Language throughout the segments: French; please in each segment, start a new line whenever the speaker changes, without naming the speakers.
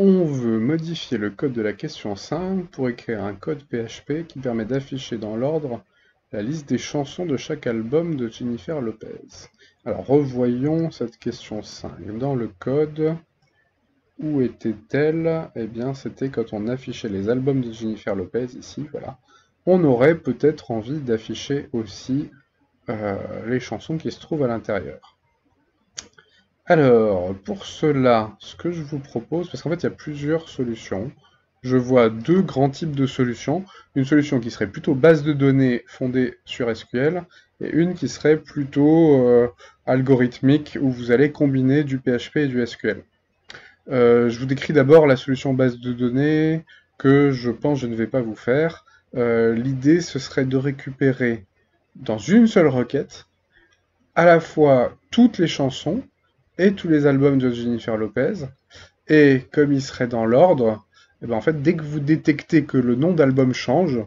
On veut modifier le code de la question 5 pour écrire un code PHP qui permet d'afficher dans l'ordre la liste des chansons de chaque album de Jennifer Lopez. Alors revoyons cette question 5. Dans le code, où était-elle? Eh bien c'était quand on affichait les albums de Jennifer Lopez, ici, voilà. On aurait peut-être envie d'afficher aussi les chansons qui se trouvent à l'intérieur. Alors, pour cela, ce que je vous propose, parce qu'en fait il y a plusieurs solutions, je vois deux grands types de solutions. Une solution qui serait plutôt base de données fondée sur SQL, et une qui serait plutôt algorithmique, où vous allez combiner du PHP et du SQL. Je vous décris d'abord la solution base de données, que je pense je ne vais pas vous faire. L'idée, ce serait de récupérer dans une seule requête, à la fois toutes les chansons, et tous les albums de Jennifer Lopez, et comme il serait dans l'ordre, et ben en fait, dès que vous détectez que le nom d'album change,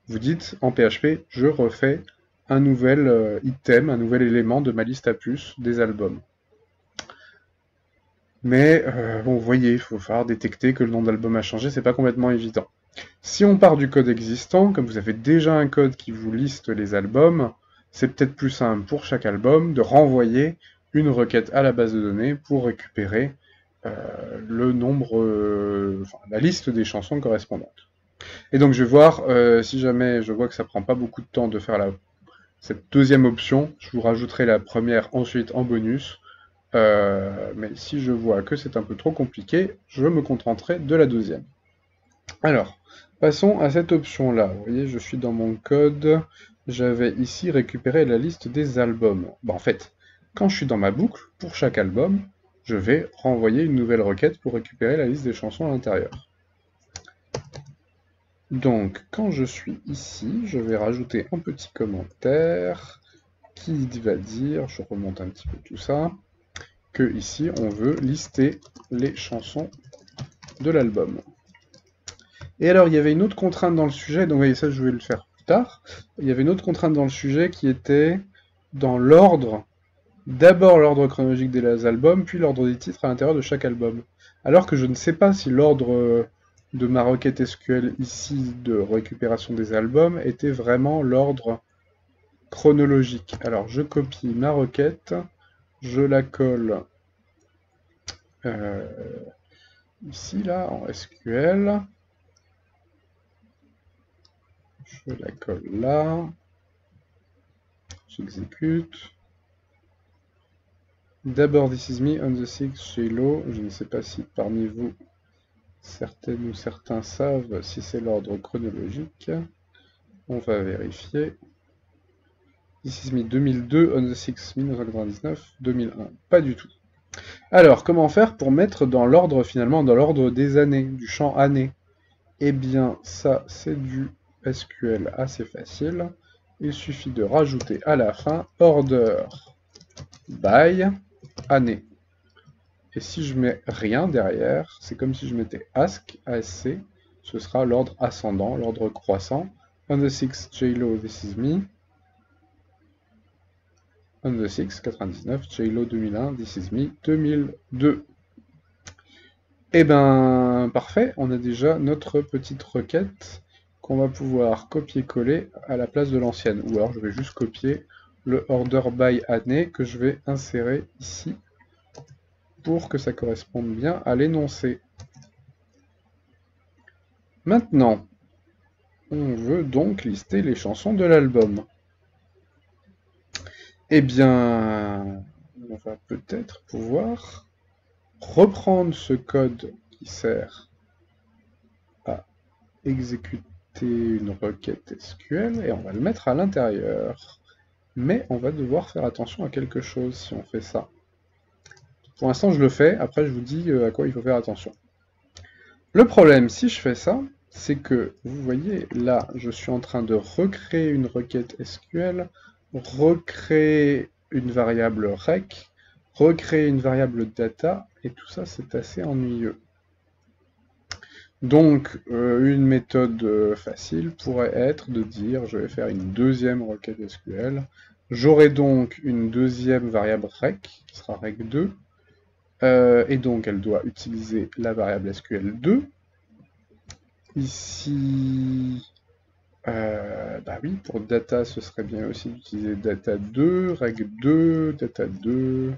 vous dites en PHP, je refais un nouvel item, un nouvel élément de ma liste à puces des albums. Mais bon, vous voyez, il faut falloir détecter que le nom d'album a changé, c'est pas complètement évident. Si on part du code existant, comme vous avez déjà un code qui vous liste les albums, c'est peut-être plus simple pour chaque album de renvoyer une requête à la base de données pour récupérer le nombre, enfin, la liste des chansons correspondantes. Et donc je vais voir, si jamais je vois que ça prend pas beaucoup de temps de faire cette deuxième option, je vous rajouterai la première ensuite en bonus. Mais si je vois que c'est un peu trop compliqué, je me contenterai de la deuxième. Alors, passons à cette option-là. Vous voyez, je suis dans mon code. J'avais ici récupéré la liste des albums. Bon, en fait, quand je suis dans ma boucle, pour chaque album, je vais renvoyer une nouvelle requête pour récupérer la liste des chansons à l'intérieur. Donc, quand je suis ici, je vais rajouter un petit commentaire qui va dire, je remonte un petit peu tout ça, que ici, on veut lister les chansons de l'album. Et alors, il y avait une autre contrainte dans le sujet, donc vous voyez, ça je vais le faire plus tard. Il y avait une autre contrainte dans le sujet qui était dans l'ordre, d'abord l'ordre chronologique des albums, puis l'ordre des titres à l'intérieur de chaque album. Alors que je ne sais pas si l'ordre de ma requête SQL ici de récupération des albums était vraiment l'ordre chronologique. Alors je copie ma requête, je la colle euh, ici, là, en SQL. Je la colle là. J'exécute. D'abord, This is me on the 6 J-Lo. Je ne sais pas si parmi vous, certaines ou certains savent si c'est l'ordre chronologique. On va vérifier. This is me 2002 on the 6 1999 2001. Pas du tout. Alors, comment faire pour mettre dans l'ordre, finalement, dans l'ordre des années, du champ année? Eh bien, ça, c'est du SQL assez facile. Il suffit de rajouter à la fin order by année. Et si je mets rien derrière, c'est comme si je mettais ASC, ASC, ce sera l'ordre ascendant, l'ordre croissant. On the 6 J-Lo, this is me. On the 6, 99, J-Lo 2001, this is me, 2002. Eh ben, parfait, on a déjà notre petite requête qu'on va pouvoir copier-coller à la place de l'ancienne. Ou alors je vais juste copier le order by année que je vais insérer ici pour que ça corresponde bien à l'énoncé. Maintenant, on veut donc lister les chansons de l'album. Eh bien, on va peut-être pouvoir reprendre ce code qui sert à exécuter une requête SQL et on va le mettre à l'intérieur. Mais on va devoir faire attention à quelque chose si on fait ça. Pour l'instant, je le fais, après je vous dis à quoi il faut faire attention. Le problème, si je fais ça, c'est que, vous voyez, là, je suis en train de recréer une requête SQL, recréer une variable rec, recréer une variable data, et tout ça, c'est assez ennuyeux. Donc, une méthode facile pourrait être de dire, je vais faire une deuxième requête SQL, j'aurai donc une deuxième variable rec, qui sera rec2, Et donc, elle doit utiliser la variable SQL2. Ici, bah oui, pour data, ce serait bien aussi d'utiliser data2, reg2, data2,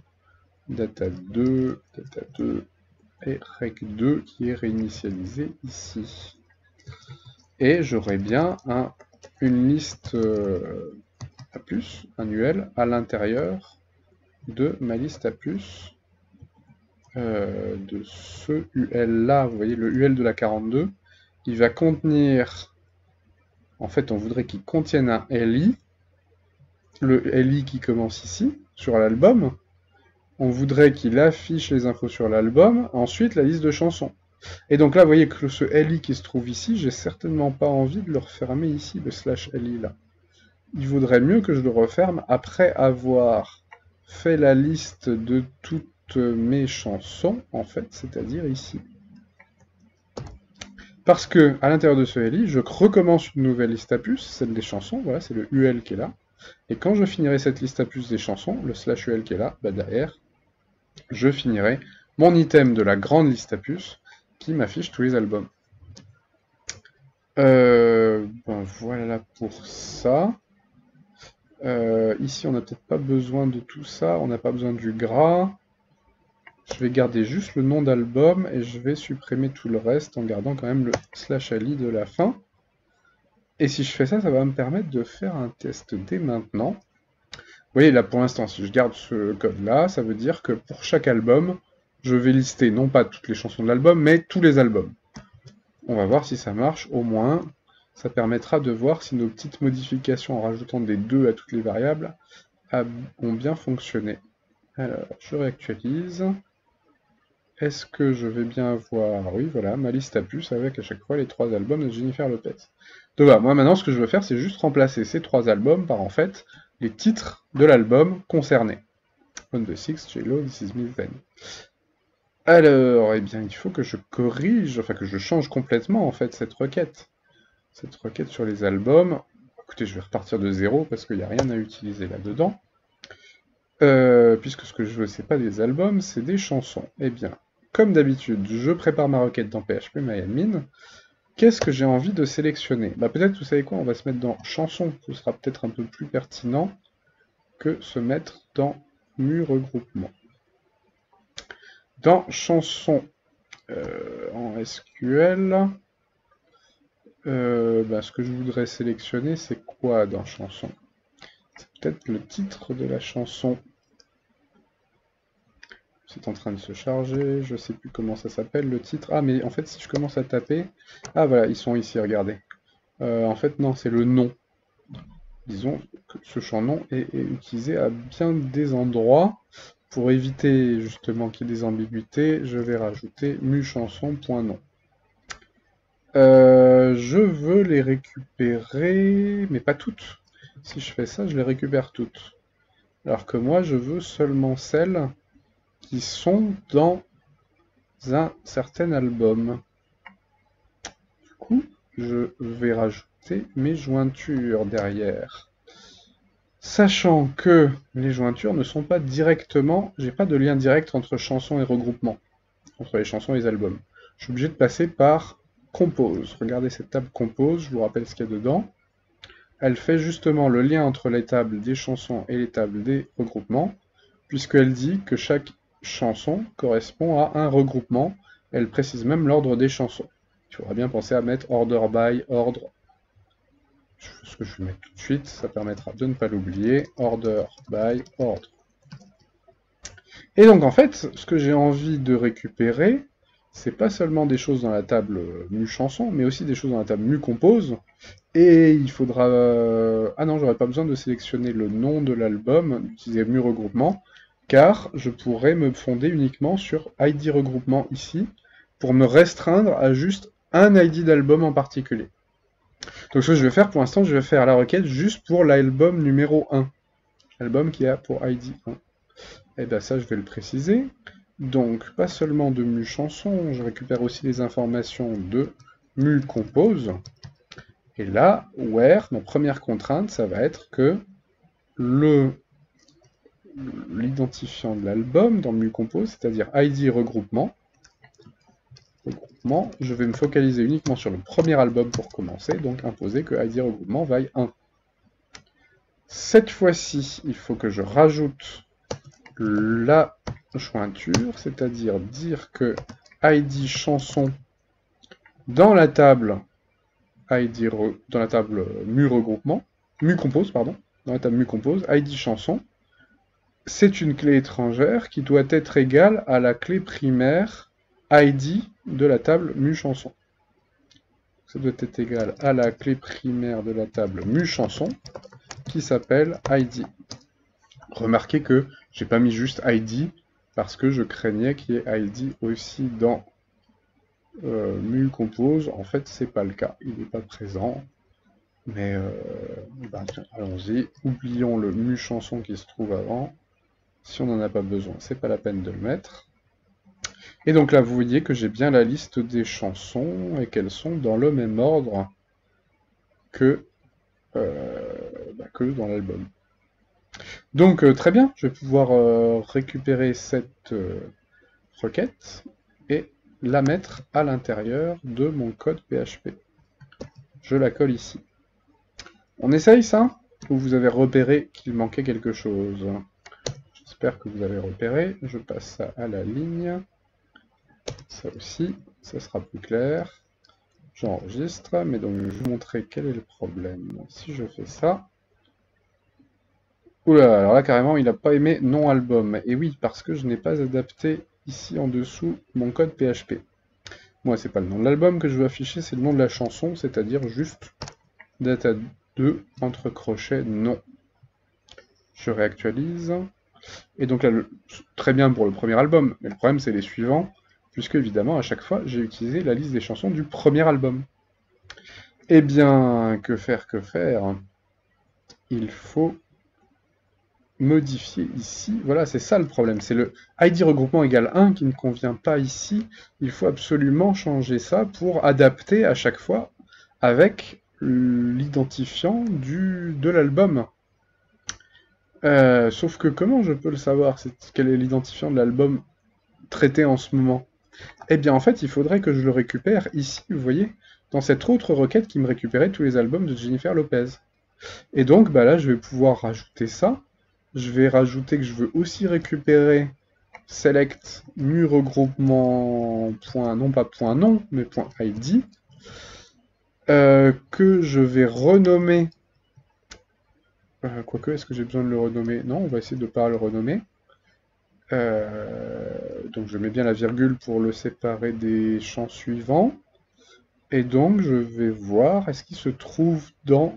data2, data2, et reg2 qui est réinitialisé ici. Et j'aurai bien une liste à plus, un UL, à l'intérieur de ma liste à plus, de ce UL là, vous voyez le UL de la 42, il va contenir, en fait on voudrait qu'il contienne un LI, le LI qui commence ici, sur l'album, on voudrait qu'il affiche les infos sur l'album, ensuite la liste de chansons. Et donc là, vous voyez que ce LI qui se trouve ici, j'ai certainement pas envie de le refermer ici, le slash LI là. Il vaudrait mieux que je le referme après avoir fait la liste de toutes mes chansons, en fait, c'est-à-dire ici. Parce que, à l'intérieur de ce LI, je recommence une nouvelle liste à puces, celle des chansons, voilà, c'est le UL qui est là. Et quand je finirai cette liste à puces des chansons, le slash UL qui est là, bah derrière, je finirai mon item de la grande liste à puces qui m'affiche tous les albums. Ben voilà pour ça. Ici, on n'a peut-être pas besoin de tout ça, on n'a pas besoin du gras. Je vais garder juste le nom d'album et je vais supprimer tout le reste en gardant quand même le slash ali de la fin. Et si je fais ça, ça va me permettre de faire un test dès maintenant. Vous voyez, là pour l'instant, si je garde ce code-là, ça veut dire que pour chaque album, je vais lister non pas toutes les chansons de l'album, mais tous les albums. On va voir si ça marche, au moins. Ça permettra de voir si nos petites modifications en rajoutant des 2 à toutes les variables ont bien fonctionné. Alors, je réactualise. Est-ce que je vais bien avoir... Oui, voilà, ma liste à puces avec à chaque fois les 3 albums de Jennifer Lopez. Donc voilà, moi maintenant ce que je veux faire, c'est juste remplacer ces 3 albums par en fait les titres de l'album concerné. On the Six, J-Lo, This Is Me Then. Alors, eh bien, il faut que je corrige, enfin que je change complètement en fait cette requête. Cette requête sur les albums. Écoutez, je vais repartir de 0 parce qu'il n'y a rien à utiliser là-dedans. Puisque ce que je veux, c'est pas des albums, c'est des chansons. Eh bien, comme d'habitude, je prépare ma requête dans phpMyAdmin. Qu'est-ce que j'ai envie de sélectionner? Bah peut-être, vous savez quoi, on va se mettre dans chansons, ce sera peut-être un peu plus pertinent que se mettre dans mu regroupement. Dans chansons en SQL, ce que je voudrais sélectionner, c'est quoi dans chansons? C'est peut-être le titre de la chanson. C'est en train de se charger, je sais plus comment ça s'appelle, le titre. Ah, mais en fait, si je commence à taper... Ah, voilà, ils sont ici, regardez. En fait, non, c'est le nom. Disons que ce champ nom est utilisé à bien des endroits. Pour éviter justement qu'il y ait des ambiguïtés, je vais rajouter mu-chanson.nom. Je veux les récupérer, mais pas toutes. Si je fais ça, je les récupère toutes. Alors que moi, je veux seulement celles qui sont dans un certain album. Du coup, je vais rajouter mes jointures derrière. Sachant que les jointures ne sont pas directement... J'ai pas de lien direct entre chansons et regroupement. Entre les chansons et les albums. Je suis obligé de passer par Compose. Regardez cette table Compose, je vous rappelle ce qu'il y a dedans. Elle fait justement le lien entre les tables des chansons et les tables des regroupements, puisqu'elle dit que chaque chanson correspond à un regroupement. Elle précise même l'ordre des chansons. Il faudra bien penser à mettre order by, ordre. Ce que je vais mettre tout de suite, ça permettra de ne pas l'oublier. Order by, ordre. Et donc en fait, ce que j'ai envie de récupérer, c'est pas seulement des choses dans la table mu chanson, mais aussi des choses dans la table mu compose. Et il faudra... Ah non, j'aurais pas besoin de sélectionner le nom de l'album, d'utiliser mu regroupement, car je pourrais me fonder uniquement sur ID regroupement ici, pour me restreindre à juste un ID d'album en particulier. Donc ce que je vais faire pour l'instant, je vais faire la requête juste pour l'album numéro 1. L'album qui a pour ID 1. Et bien ça, je vais le préciser. Donc, pas seulement de mu chanson, je récupère aussi les informations de mu compose. Et là, where, ma première contrainte, ça va être que le l'identifiant de l'album dans MuCompose, c'est-à-dire ID regroupement. Je vais me focaliser uniquement sur le premier album pour commencer, donc imposer que ID regroupement vaille 1. Cette fois-ci, il faut que je rajoute la jointure, c'est-à-dire dire que ID chanson dans la table dans la table MuCompose, pardon, dans la table MuCompose, ID chanson, c'est une clé étrangère qui doit être égale à la clé primaire ID de la table MuChanson. Ça doit être égal à la clé primaire de la table MuChanson qui s'appelle ID. Remarquez que j'ai pas mis juste ID parce que je craignais qu'il y ait ID aussi dans MuCompose. En fait, c'est pas le cas, il n'est pas présent. Mais allons-y, oublions le MuChanson qui se trouve avant. Si on n'en a pas besoin, c'est pas la peine de le mettre. Et donc là, vous voyez que j'ai bien la liste des chansons et qu'elles sont dans le même ordre que dans l'album. Donc très bien, je vais pouvoir récupérer cette requête et la mettre à l'intérieur de mon code PHP. Je la colle ici. On essaye ça? Ou vous avez repéré qu'il manquait quelque chose? J'espère que vous avez repéré. Je passe ça à la ligne. Ça aussi, ça sera plus clair. J'enregistre, mais donc je vais vous montrer quel est le problème. Si je fais ça... Oula, alors là carrément il n'a pas aimé non album. Et oui, parce que je n'ai pas adapté ici en dessous mon code PHP. Moi, c'est pas le nom de l'album que je veux afficher, c'est le nom de la chanson, c'est-à-dire juste data 2 entre crochets non. Je réactualise. Et donc là, très bien pour le premier album, mais le problème c'est les suivants, puisque évidemment à chaque fois j'ai utilisé la liste des chansons du premier album. Eh bien, que faire? Il faut modifier ici. Voilà, c'est ça le problème. C'est le ID regroupement égale 1 qui ne convient pas ici. Il faut absolument changer ça pour adapter à chaque fois avec l'identifiant de l'album. Sauf que comment je peux le savoir? Quel est l'identifiant de l'album traité en ce moment? Eh bien en fait, il faudrait que je le récupère ici, vous voyez, dans cette autre requête qui me récupérait tous les albums de Jennifer Lopez. Et donc là, je vais pouvoir rajouter ça. Je vais rajouter que je veux aussi récupérer select mu regroupement point, non pas point nom, mais point ID, que je vais renommer. Quoique, est-ce que j'ai besoin de le renommer? Non, on va essayer de ne pas le renommer. Donc je mets bien la virgule pour le séparer des champs suivants. Et donc je vais voir, est-ce qu'il se trouve dans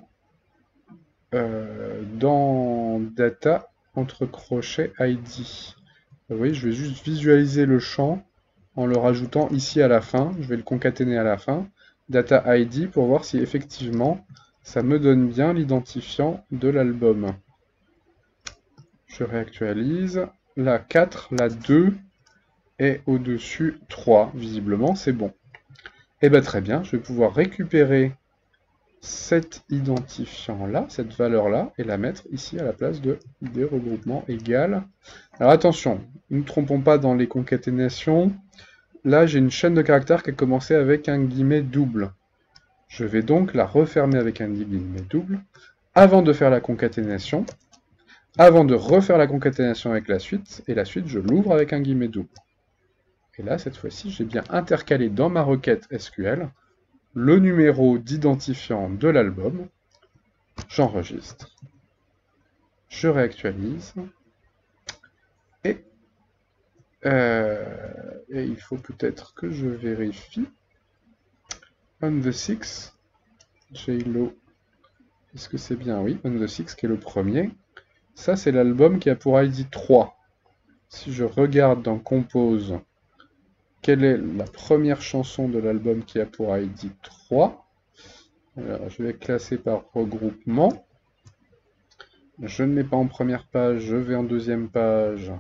data entre crochets ID. Vous voyez, je vais juste visualiser le champ en le rajoutant ici à la fin. Je vais le concaténer à la fin. Data ID pour voir si effectivement ça me donne bien l'identifiant de l'album. Je réactualise. La 4, la 2 et au-dessus 3. Visiblement, c'est bon. Et bien très bien, je vais pouvoir récupérer cet identifiant-là, cette valeur-là, et la mettre ici à la place de ID regroupement égal. Alors attention, ne nous trompons pas dans les concaténations. Là, j'ai une chaîne de caractères qui a commencé avec un guillemet double. Je vais donc la refermer avec un guillemet double, avant de faire la concaténation, avant de refaire la concaténation avec la suite, et la suite, je l'ouvre avec un guillemet double. Et là, cette fois-ci, j'ai bien intercalé dans ma requête SQL le numéro d'identifiant de l'album, j'enregistre, je réactualise, et il faut peut-être que je vérifie. On the Six, JLo, est-ce que c'est bien? Oui, On the Six qui est le premier. Ça, c'est l'album qui a pour ID 3. Si je regarde dans Compose, quelle est la première chanson de l'album qui a pour ID 3? Alors, je vais classer par regroupement. Je ne mets pas en première page, je vais en deuxième page.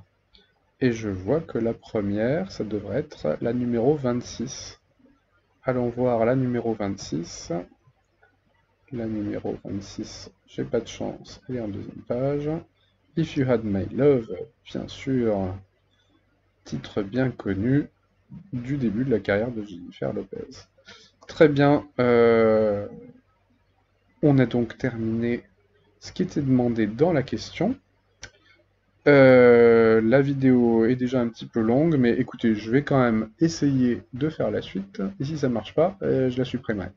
Et je vois que la première, ça devrait être la numéro 26. Allons voir la numéro 26. La numéro 26, j'ai pas de chance, elle est en deuxième page. If You Had My Love, bien sûr, titre bien connu du début de la carrière de Jennifer Lopez. Très bien, on a donc terminé ce qui était demandé dans la question. La vidéo est déjà un petit peu longue, mais écoutez, je vais quand même essayer de faire la suite, et si ça marche pas, je la supprimerai.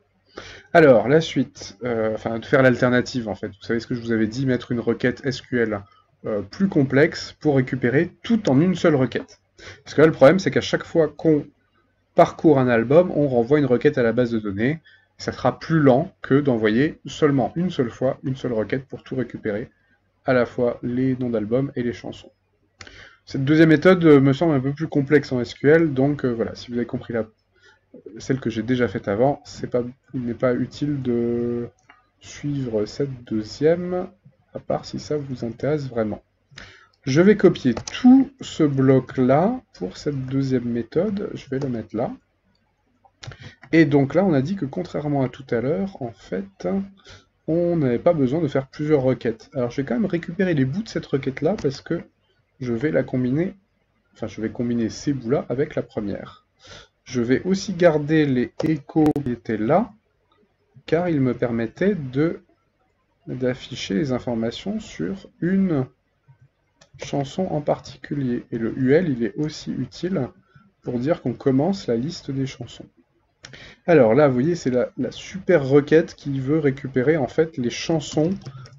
Alors, la suite, enfin, de faire l'alternative, en fait. Vous savez ce que je vous avais dit, mettre une requête SQL plus complexe pour récupérer tout en une seule requête. Parce que là, le problème, c'est qu'à chaque fois qu'on parcourt un album, on renvoie une requête à la base de données. Ça sera plus lent que d'envoyer seulement une seule fois, une seule requête pour tout récupérer, à la fois les noms d'albums et les chansons. Cette deuxième méthode me semble un peu plus complexe en SQL, donc voilà, si vous avez compris celle que j'ai déjà faite avant, il n'est pas utile de suivre cette deuxième, à part si ça vous intéresse vraiment. Je vais copier tout ce bloc-là pour cette deuxième méthode, je vais le mettre là. Et donc là, on a dit que contrairement à tout à l'heure, en fait, on n'avait pas besoin de faire plusieurs requêtes. Alors je vais quand même récupérer les bouts de cette requête-là, parce que je vais la combiner, enfin je vais combiner ces bouts-là avec la première. Je vais aussi garder les échos qui étaient là, car ils me permettaient d'afficher les informations sur une chanson en particulier. Et le UL, il est aussi utile pour dire qu'on commence la liste des chansons. Alors là, vous voyez, c'est la super requête qui veut récupérer en fait les chansons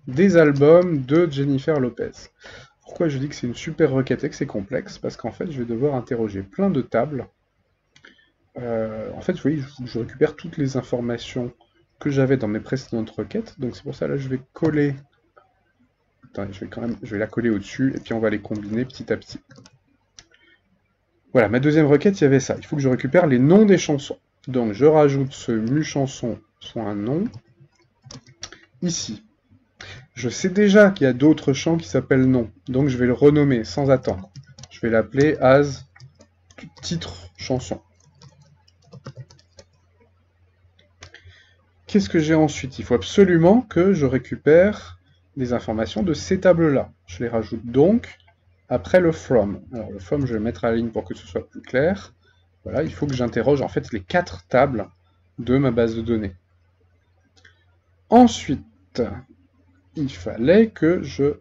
des albums de Jennifer Lopez. Pourquoi je dis que c'est une super requête et que c'est complexe? Parce qu'en fait, je vais devoir interroger plein de tables. En fait, vous voyez, je récupère toutes les informations que j'avais dans mes précédentes requêtes. Donc c'est pour ça, là, je vais coller... Attendez, je vais la coller au-dessus, et puis on va les combiner petit à petit. Voilà, ma deuxième requête, il y avait ça. Il faut que je récupère les noms des chansons. Donc je rajoute ce mu chanson soit un nom, ici. Je sais déjà qu'il y a d'autres champs qui s'appellent nom, donc je vais le renommer sans attendre. Je vais l'appeler as titre chanson. Qu'est-ce que j'ai ensuite? Il faut absolument que je récupère des informations de ces tables-là. Je les rajoute donc après le from. Alors le from, je vais le mettre à la ligne pour que ce soit plus clair. Voilà, il faut que j'interroge en fait les 4 tables de ma base de données. Ensuite, il fallait que je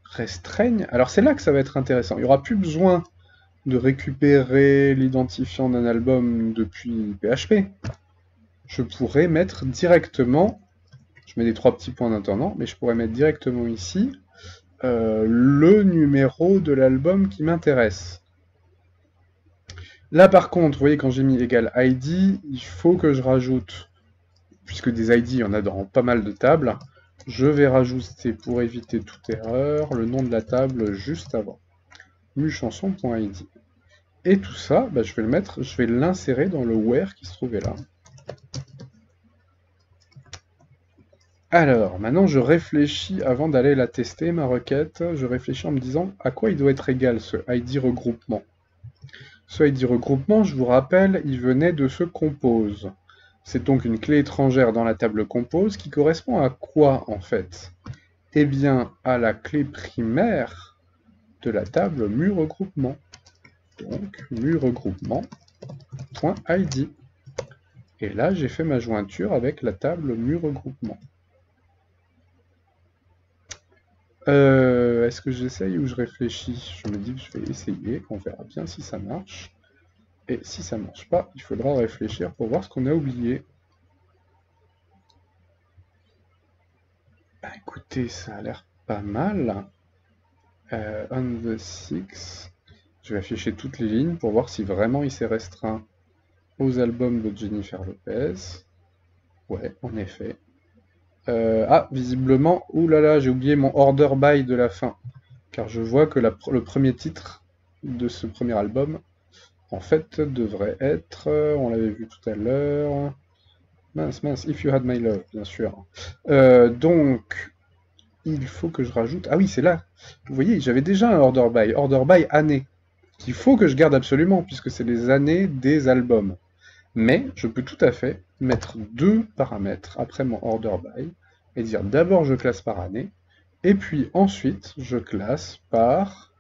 restreigne. Alors c'est là que ça va être intéressant. Il n'y aura plus besoin de récupérer l'identifiant d'un album depuis PHP. Je pourrais mettre directement, je mets des 3 petits points d'intendant, mais je pourrais mettre directement ici le numéro de l'album qui m'intéresse. Là par contre, vous voyez, quand j'ai mis égal ID, il faut que je rajoute, puisque des ID il y en a dans pas mal de tables, je vais rajouter, pour éviter toute erreur, le nom de la table juste avant. muchanson.id. Et tout ça, bah, je vais l'insérer dans le where qui se trouvait là. Alors, maintenant je réfléchis, avant d'aller la tester, ma requête, je réfléchis en me disant à quoi il doit être égal ce ID regroupement. Ce ID regroupement, je vous rappelle, il venait de ce compose. C'est donc une clé étrangère dans la table compose qui correspond à quoi en fait? Eh bien, à la clé primaire de la table mu regroupement. Donc, mu regroupement.id. Et là, j'ai fait ma jointure avec la table mu regroupement. Est-ce que j'essaye ou je réfléchis? Je me dis que je vais essayer, on verra bien si ça marche. Et si ça marche pas, il faudra réfléchir pour voir ce qu'on a oublié. Bah, écoutez, ça a l'air pas mal. On the 6, je vais afficher toutes les lignes pour voir si vraiment il s'est restreint aux albums de Jennifer Lopez. Ouais, en effet. Ah, visiblement, oulala, j'ai oublié mon order by de la fin. Car je vois que le premier titre de ce premier album, en fait, devrait être, on l'avait vu tout à l'heure, mince, If You Had My Love, bien sûr. Donc, il faut que je rajoute, ah oui, c'est là, vous voyez, j'avais déjà un order by année, qu'il faut que je garde absolument, puisque c'est les années des albums. Mais je peux tout à fait mettre 2 paramètres après mon order by, et dire d'abord je classe par année, Et puis ensuite, je classe par...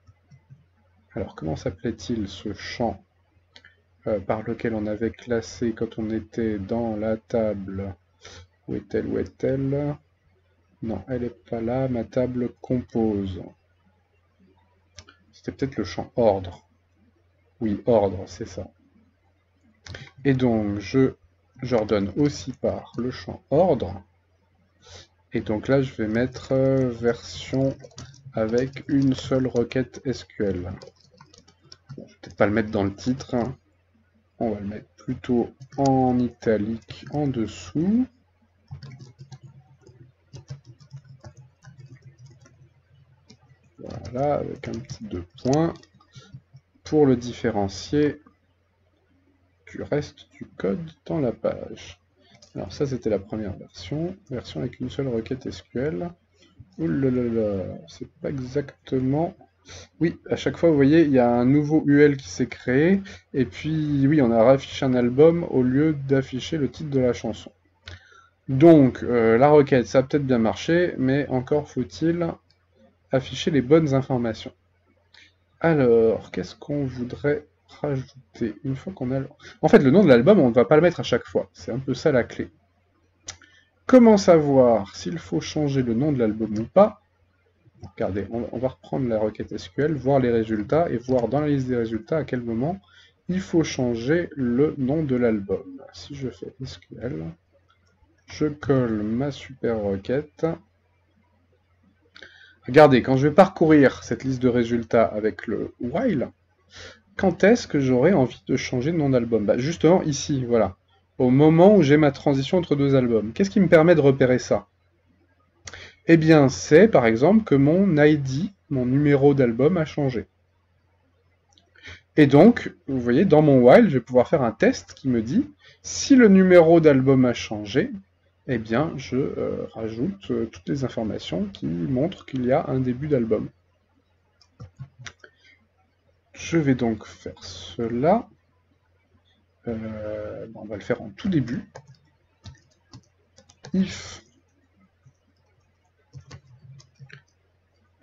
Alors, comment s'appelait-il ce champ par lequel on avait classé quand on était dans la table? Où est-elle? Où est-elle? Non, elle n'est pas là. Ma table compose. C'était peut-être le champ ordre. Oui, ordre, c'est ça. Et donc, j'ordonne aussi par le champ ordre. Et donc là, je vais mettre version avec une seule requête SQL. Bon, je vais peut-être pas le mettre dans le titre, hein. On va le mettre plutôt en italique en dessous. Voilà, avec un petit 2 points pour le différencier du reste du code dans la page. Alors ça, c'était la première version. Version avec une seule requête SQL. Ouh c'est pas exactement... Oui, à chaque fois, vous voyez, il y a un nouveau UL qui s'est créé, et puis, oui, on a raffiché un album au lieu d'afficher le titre de la chanson. Donc, la requête, ça a peut-être bien marché, mais encore faut-il afficher les bonnes informations. Alors, qu'est-ce qu'on voudrait rajouter une fois qu'on a... En fait, le nom de l'album, on ne va pas le mettre à chaque fois. C'est un peu ça la clé. Comment savoir s'il faut changer le nom de l'album ou pas? Regardez, on va reprendre la requête SQL, voir les résultats et voir dans la liste des résultats à quel moment il faut changer le nom de l'album. Si je fais SQL, je colle ma super requête. Regardez, quand je vais parcourir cette liste de résultats avec le while, quand est-ce que j'aurai envie de changer de nom d'album? Bah justement ici, voilà. Au moment où j'ai ma transition entre deux albums. Qu'est-ce qui me permet de repérer ça? Eh bien, c'est par exemple que mon ID, mon numéro d'album, a changé. Et donc, vous voyez, dans mon while, je vais pouvoir faire un test qui me dit si le numéro d'album a changé, eh bien, je rajoute toutes les informations qui montrent qu'il y a un début d'album. Je vais donc faire cela. On va le faire en tout début. If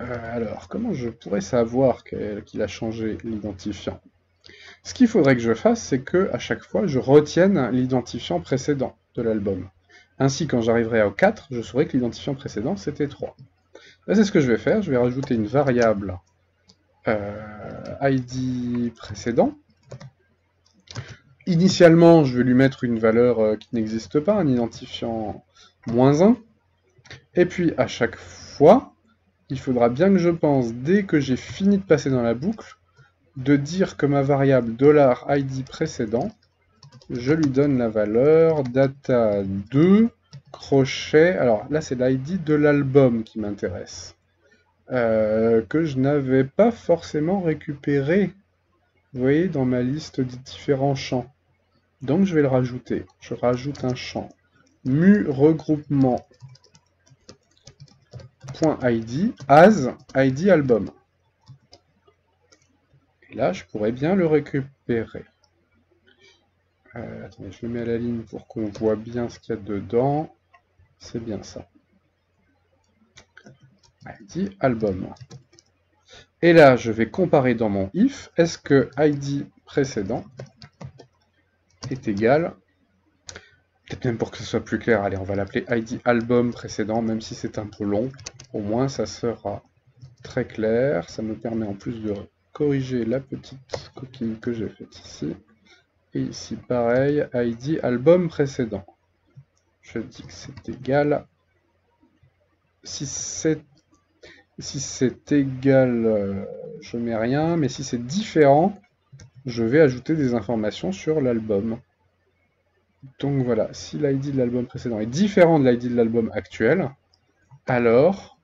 alors, comment je pourrais savoir qu'il a changé l'identifiant? Ce qu'il faudrait que je fasse, c'est que à chaque fois, je retienne l'identifiant précédent de l'album. Ainsi, quand j'arriverai au 4, je saurai que l'identifiant précédent, c'était 3. Là, c'est ce que je vais faire. Je vais rajouter une variable ID précédent. Initialement, je vais lui mettre une valeur qui n'existe pas, un identifiant -1. Et puis, à chaque fois, il faudra bien que je pense, dès que j'ai fini de passer dans la boucle, de dire que ma variable $id précédent, je lui donne la valeur data2 crochet. Alors là, c'est l'id de l'album qui m'intéresse, que je n'avais pas forcément récupéré, vous voyez, dans ma liste des différents champs. Donc je vais le rajouter. Je rajoute un champ mu regroupement .id as id album. Et là, je pourrais bien le récupérer. Attendez, je le mets à la ligne pour qu'on voit bien ce qu'il y a dedans. C'est bien ça. ID album. Et là, je vais comparer dans mon if. Est-ce que ID précédent est égal, peut-être même pour que ce soit plus clair, allez, on va l'appeler ID album précédent, même si c'est un peu long. Au moins, ça sera très clair. Ça me permet en plus de corriger la petite coquille que j'ai faite ici. Et ici, pareil, ID album précédent. Je dis que c'est égal. Si c'est égal, je mets rien. Mais si c'est différent, je vais ajouter des informations sur l'album. Donc voilà, si l'ID de l'album précédent est différent de l'ID de l'album actuel, alors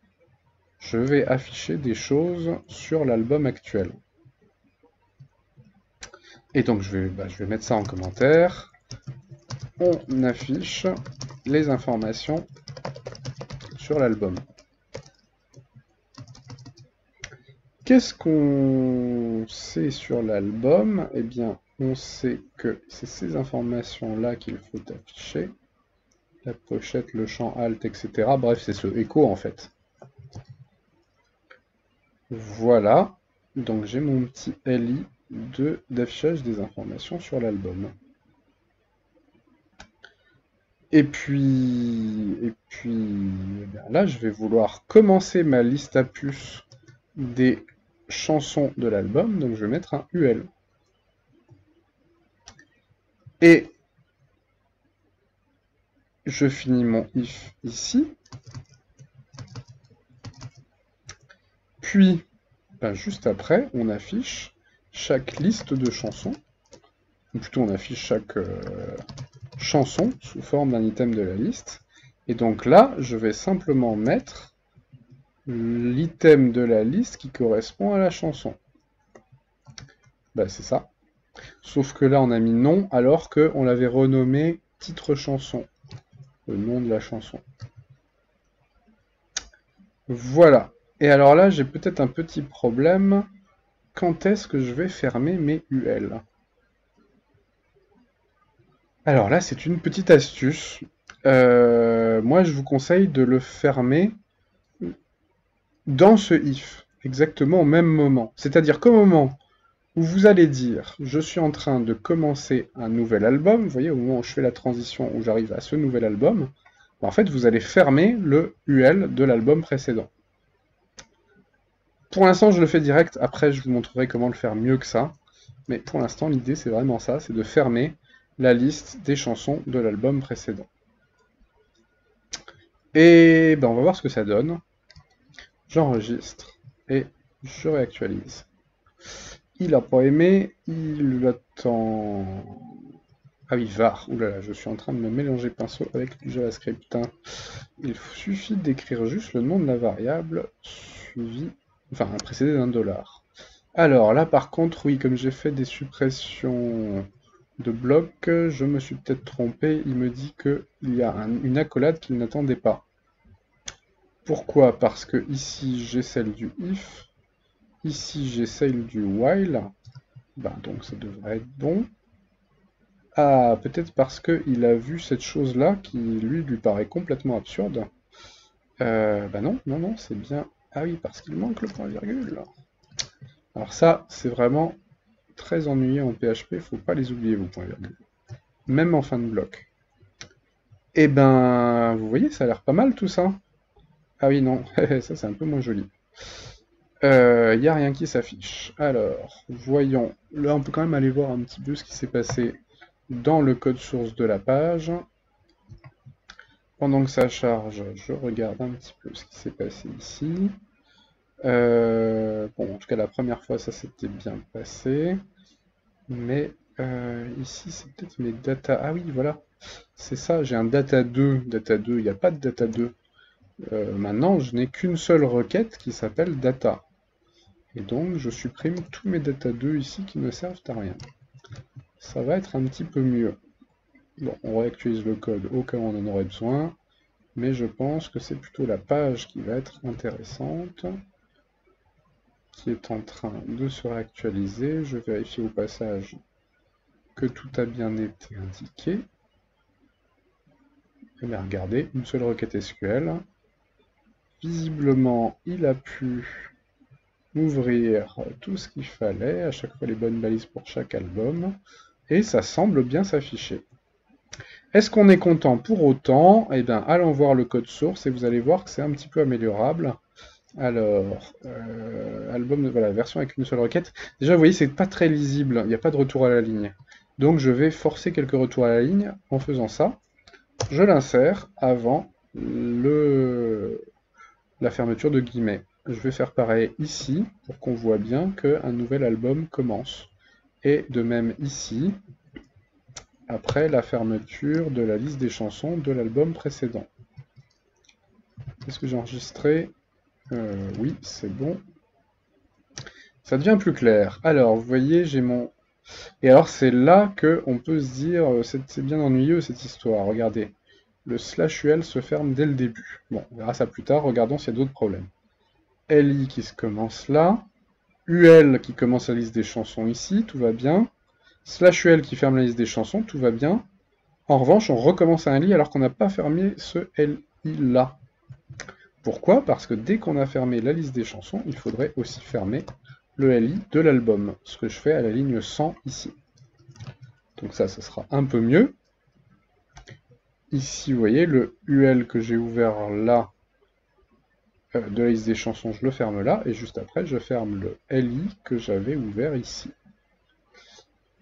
je vais afficher des choses sur l'album actuel. Et donc je vais mettre ça en commentaire. On affiche les informations sur l'album. Qu'est-ce qu'on sait sur l'album? Eh bien, on sait que c'est ces informations-là qu'il faut afficher. La pochette, le champ alt, etc. Bref, c'est ce echo en fait. Voilà, donc j'ai mon petit LI d'affichage des informations sur l'album. Et puis eh bien là, je vais vouloir commencer ma liste à puces des chansons de l'album, donc je vais mettre un UL. Et je finis mon if ici. Puis, ben, juste après, on affiche chaque liste de chansons. Ou plutôt, on affiche chaque chanson sous forme d'un item de la liste. Et donc là, je vais simplement mettre l'item de la liste qui correspond à la chanson. Ben, c'est ça. Sauf que là, on a mis nom alors qu'on l'avait renommé titre chanson. Le nom de la chanson. Voilà. Et alors là, j'ai peut-être un petit problème. Quand est-ce que je vais fermer mes UL? Alors là, c'est une petite astuce. Moi, je vous conseille de le fermer dans ce if, exactement au même moment. C'est-à-dire qu'au moment où vous allez dire « je suis en train de commencer un nouvel album », vous voyez, au moment où je fais la transition, où j'arrive à ce nouvel album, en fait, vous allez fermer le UL de l'album précédent. Pour l'instant, je le fais direct. Après, je vous montrerai comment le faire mieux que ça. Mais pour l'instant, l'idée, c'est vraiment ça, c'est de fermer la liste des chansons de l'album précédent. Et ben, on va voir ce que ça donne. J'enregistre et je réactualise. Il n'a pas aimé, il attend... Ah oui, var. Oulala, je suis en train de me mélanger pinceau avec du JavaScript. Il suffit d'écrire juste le nom de la variable, suivi... Enfin, précédé d'un $. Alors là, par contre, oui, comme j'ai fait des suppressions de blocs, je me suis peut-être trompé. Il me dit qu'il y a une accolade qu'il n'attendait pas. Pourquoi? Parce que ici, j'ai celle du if. Ici, j'ai celle du while. Ben, donc, ça devrait être bon. Ah, peut-être parce qu'il a vu cette chose-là qui, lui paraît complètement absurde. Bah non, non, non, c'est bien... Ah oui, parce qu'il manque le point virgule. Alors ça, c'est vraiment très ennuyeux en PHP, faut pas les oublier, vos points virgules. Même en fin de bloc. Eh ben, vous voyez, ça a l'air pas mal tout ça. Ah oui, non, ça c'est un peu moins joli. Il n'y a rien qui s'affiche. Alors, voyons. Là, on peut quand même aller voir un petit peu ce qui s'est passé dans le code source de la page. Pendant que ça charge, je regarde un petit peu ce qui s'est passé ici. Bon, en tout cas, la première fois, ça s'était bien passé. Mais ici, c'est peut-être mes data... Ah oui, voilà. C'est ça, j'ai un data 2. Data 2, il n'y a pas de data 2. Maintenant, je n'ai qu'une seule requête qui s'appelle data. Et donc, je supprime tous mes data 2 ici qui ne servent à rien. Ça va être un petit peu mieux. Bon, on réactualise le code au cas où on en aurait besoin. Mais je pense que c'est plutôt la page qui va être intéressante, qui est en train de se réactualiser. Je vérifie au passage que tout a bien été indiqué. Et bien regardez, une seule requête SQL. Visiblement, il a pu ouvrir tout ce qu'il fallait, à chaque fois les bonnes balises pour chaque album, et ça semble bien s'afficher. Est-ce qu'on est content pour autant? Eh bien, allons voir le code source et vous allez voir que c'est un petit peu améliorable. Alors, album, voilà, version avec une seule requête. Déjà, vous voyez, c'est pas très lisible, il n'y a pas de retour à la ligne. Donc, je vais forcer quelques retours à la ligne en faisant ça. Je l'insère avant la fermeture de guillemets. Je vais faire pareil ici, pour qu'on voit bien qu'un nouvel album commence. Et de même ici, après la fermeture de la liste des chansons de l'album précédent. Est-ce que j'ai enregistré? Oui, c'est bon. Ça devient plus clair. Alors, vous voyez, j'ai mon... Et alors, c'est là qu'on peut se dire, c'est bien ennuyeux cette histoire. Regardez, le /ul se ferme dès le début. Bon, on verra ça plus tard, regardons s'il y a d'autres problèmes. LI qui se commence là, UL qui commence la liste des chansons ici, tout va bien. /UL qui ferme la liste des chansons, tout va bien. En revanche, on recommence un LI alors qu'on n'a pas fermé ce LI là. Pourquoi? Parce que dès qu'on a fermé la liste des chansons, il faudrait aussi fermer le LI de l'album, ce que je fais à la ligne 100 ici. Donc ça sera un peu mieux. Ici, vous voyez, le UL que j'ai ouvert là, de la liste des chansons, je le ferme là, et juste après, je ferme le LI que j'avais ouvert ici.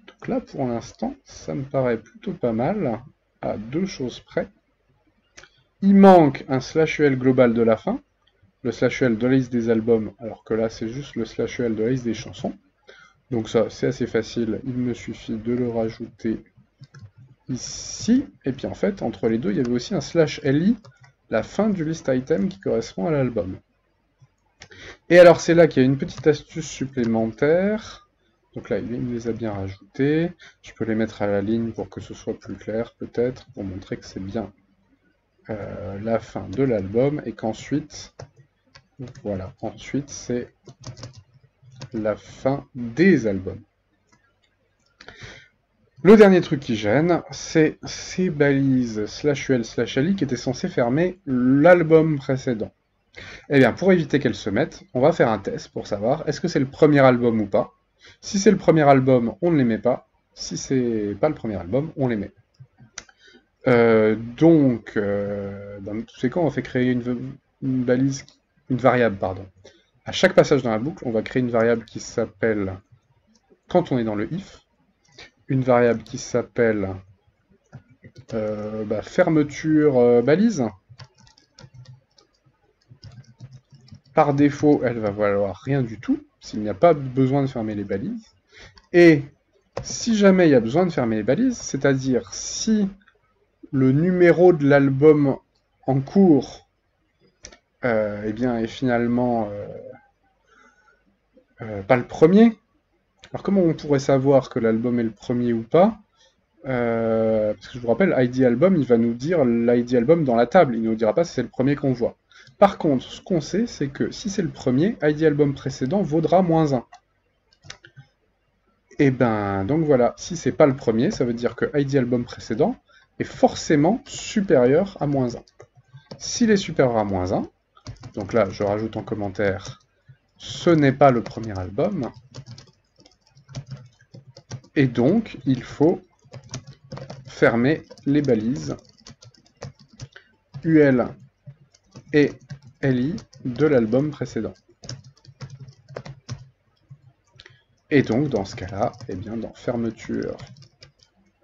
Donc là, pour l'instant, ça me paraît plutôt pas mal, à deux choses près. Il manque un /UL global de la fin, le /UL de la liste des albums, alors que là, c'est juste le /UL de la liste des chansons. Donc ça, c'est assez facile, il me suffit de le rajouter ici, et puis en fait, entre les deux, il y avait aussi un /LI, la fin du list item qui correspond à l'album. Et alors c'est là qu'il y a une petite astuce supplémentaire. Donc là, il me les a bien rajoutés. Je peux les mettre à la ligne pour que ce soit plus clair, peut-être, pour montrer que c'est bien la fin de l'album, et qu'ensuite, voilà, ensuite c'est la fin des albums. Le dernier truc qui gêne, c'est ces balises /UL/LI qui étaient censées fermer l'album précédent. Eh bien, pour éviter qu'elles se mettent, on va faire un test pour savoir est-ce que c'est le premier album ou pas. Si c'est le premier album, on ne les met pas. Si c'est pas le premier album, on les met. Dans tous ces cas, on va faire créer une balise, une variable, pardon. À chaque passage dans la boucle, on va créer une variable qui s'appelle, quand on est dans le if, une variable qui s'appelle fermeture balise. Par défaut, elle va valoir rien du tout, s'il n'y a pas besoin de fermer les balises. Et si jamais il y a besoin de fermer les balises, c'est-à-dire si le numéro de l'album en cours est finalement pas le premier, alors comment on pourrait savoir que l'album est le premier ou pas? Parce que je vous rappelle, ID album, il va nous dire l'ID album dans la table, il ne nous dira pas si c'est le premier qu'on voit. Par contre, ce qu'on sait, c'est que si c'est le premier, ID album précédent vaudra -1. Et ben, donc voilà, si c'est pas le premier, ça veut dire que ID album précédent est forcément supérieur à -1. S'il est supérieur à -1, donc là, je rajoute en commentaire, ce n'est pas le premier album, et donc, il faut fermer les balises UL et LI de l'album précédent. Et donc, dans ce cas-là, eh bien, dans fermeture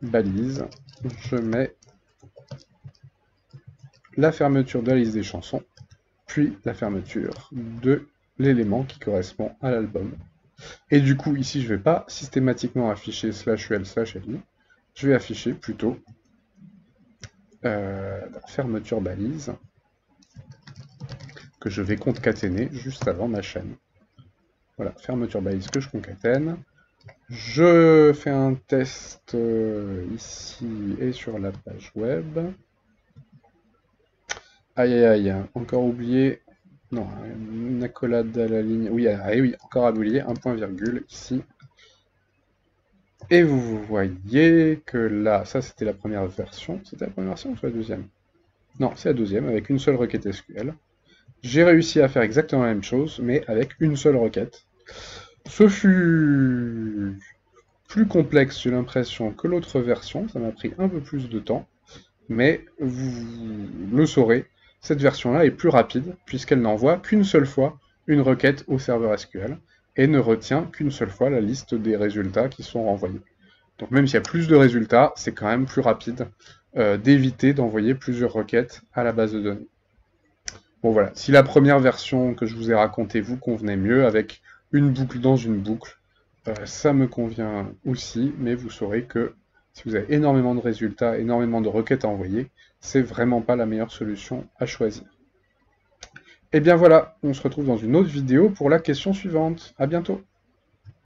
balise, je mets la fermeture de la liste des chansons, puis la fermeture de l'élément qui correspond à l'album. Et du coup, ici, je ne vais pas systématiquement afficher /UL/LI, je vais afficher plutôt la fermeture balise que je vais concaténer juste avant ma chaîne. Voilà, fermeture balise que je concatène. Je fais un test ici et sur la page web. Aïe aïe aïe, encore oublié. Non, une accolade à la ligne. Oui, oui, encore oublié, un point virgule ici. Et vous voyez que là, ça c'était la première version. C'était la première version ou la deuxième? Non, c'est la deuxième, avec une seule requête SQL. J'ai réussi à faire exactement la même chose, mais avec une seule requête. Ce fut plus complexe, j'ai l'impression, que l'autre version. Ça m'a pris un peu plus de temps, mais vous le saurez, cette version-là est plus rapide, puisqu'elle n'envoie qu'une seule fois une requête au serveur SQL, et ne retient qu'une seule fois la liste des résultats qui sont renvoyés. Donc même s'il y a plus de résultats, c'est quand même plus rapide d'éviter d'envoyer plusieurs requêtes à la base de données. Bon voilà, si la première version que je vous ai racontée vous convenait mieux, avec une boucle dans une boucle, ça me convient aussi, mais vous saurez que si vous avez énormément de résultats, énormément de requêtes à envoyer, c'est vraiment pas la meilleure solution à choisir. Et bien voilà, on se retrouve dans une autre vidéo pour la question suivante. À bientôt.